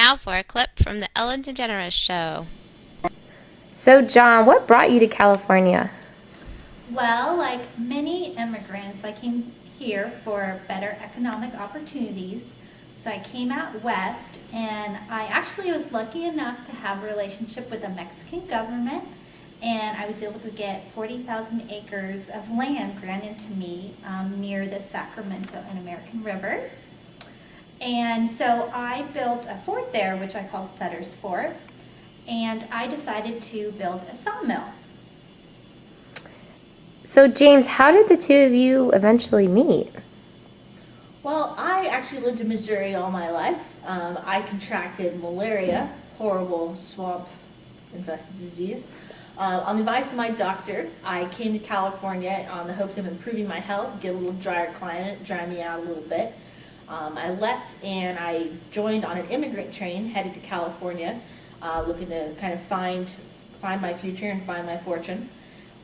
now for a clip from the Ellen DeGeneres Show. So, John, what brought you to California? Well, like many immigrants, I came here for better economic opportunities. So I came out west, and I actually was lucky enough to have a relationship with the Mexican government, and I was able to get 40,000 acres of land granted to me near the Sacramento and American rivers. And so I built a fort there, which I called Sutter's Fort, and I decided to build a sawmill. So, James, how did the two of you eventually meet? Well, I actually lived in Missouri all my life. I contracted malaria, horrible swamp-infested disease. On the advice of my doctor, I came to California on the hopes of improving my health, get a little drier climate, dry me out a little bit. I left and I joined on an immigrant train headed to California, looking to kind of find my future and find my fortune.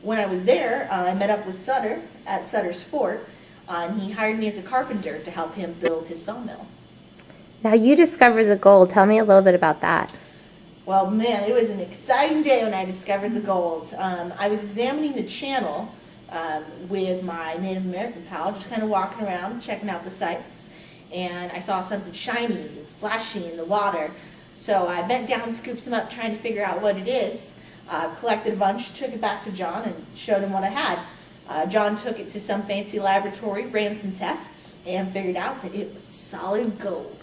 When I was there, I met up with Sutter at Sutter's Fort, and he hired me as a carpenter to help him build his sawmill. Now, you discovered the gold. Tell me a little bit about that. Well, man, it was an exciting day when I discovered the gold. I was examining the channel with my Native American pal, just kind of walking around, checking out the sights, and I saw something shiny and flashy in the water. So I bent down and scooped some up, trying to figure out what it is. Collected a bunch, took it back to John, and showed him what I had. John took it to some fancy laboratory, ran some tests, and figured out that it was solid gold.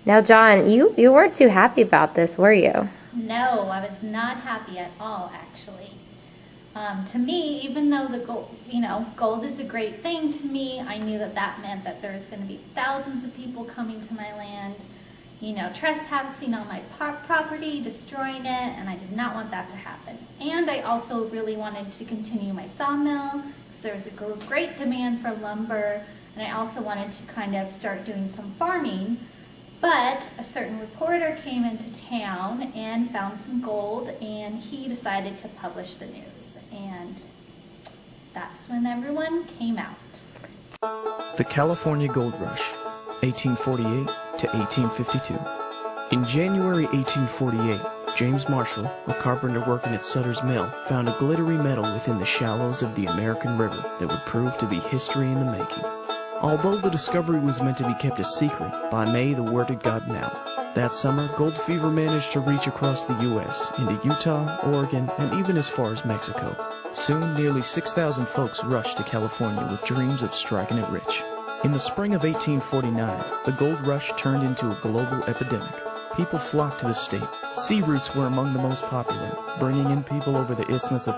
Now, John, you weren't too happy about this, were you? No, I was not happy at all, actually. To me, even though the gold is a great thing to me, I knew that meant that there was going to be thousands of people coming to my land, trespassing on my property, destroying it, and I did not want that to happen. And I also really wanted to continue my sawmill, because there was a great demand for lumber, and I also wanted to kind of start doing some farming. But a certain reporter came into town and found some gold, and he decided to publish the news. And that's when everyone came out. The California Gold Rush, 1848 to 1852. In January 1848, James Marshall, a carpenter working at Sutter's Mill, found a glittery metal within the shallows of the American River that would prove to be history in the making. Although the discovery was meant to be kept a secret, by May the word had gotten out. That summer, gold fever managed to reach across the U.S., into Utah, Oregon, and even as far as Mexico. Soon, nearly 6,000 folks rushed to California with dreams of striking it rich. In the spring of 1849, the gold rush turned into a global epidemic. People flocked to the state. Sea routes were among the most popular, bringing in people over the Isthmus of